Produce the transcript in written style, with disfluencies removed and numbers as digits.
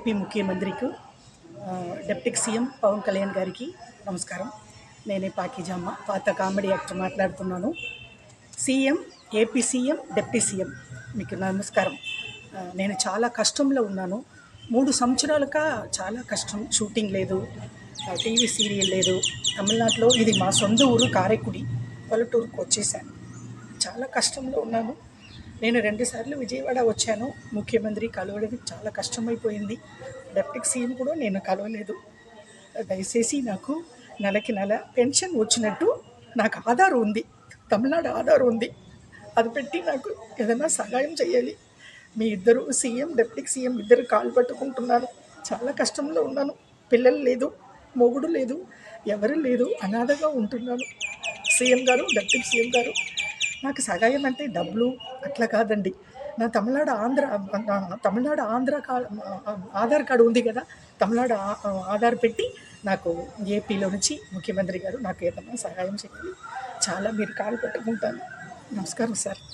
AP ముఖ్యమంత్రికి deputy CM Pawan Kalyan గారికి నమస్కారం. నేనే పాకిజమ్మ, పాత కామెడీ యాక్టర్ మాట్లాడుతున్నాను. CM, AP CM, deputy CM మీకు నమస్కారం. నేను చాలా కష్టంలో ఉన్నాను. 3 సంవత్సరాలుగా చాలా కష్టం. షూటింగ్ లేదు, టీవీ సీరియల్ లేదు. తమిళనాడులో ఇది మా సొంత ఊరు కారైకుడి, పల్లెటూరుకు వచ్చేసాను. చాలా కష్టంలో ఉన్నాను. నేను 2 సార్లు విజయవాడ వచ్చాను. ముఖ్యమంత్రి కలవడానికి చాలా కష్టమైపోయింది. డిప్యూటీ సీఎం కూడా నేను కలవలేదు. దయచేసి నాకు నెలకి నెల పెన్షన్ వచ్చినట్టు నాకు ఆధార్ ఉంది, తమిళనాడు ఆధార్ ఉంది, అది పెట్టి నాకు ఏదైనా సహాయం చేయాలి. మీ ఇద్దరు సీఎం, డిప్యూటీ సీఎం ఇద్దరు కాలు పట్టుకుంటున్నాను. చాలా కష్టంలో ఉన్నాను. పిల్లలు లేదు, మొగుడు లేదు, ఎవరు లేదు, అనాథగా ఉంటున్నాను. సీఎం గారు, డిప్యూటీ సీఎం గారు, నాకు సహాయం అంటే డబ్బులు అట్లా కాదండి. నా తమిళనాడు ఆంధ్ర ఆధార్ కార్డు ఉంది కదా, తమిళనాడు ఆధార్ పెట్టి నాకు ఏపీలో నుంచి ముఖ్యమంత్రి గారు నాకు ఏదైనా సహాయం చేయాలి. చాలా మీరు కాలు పెట్టుకుంటాను. నమస్కారం సార్.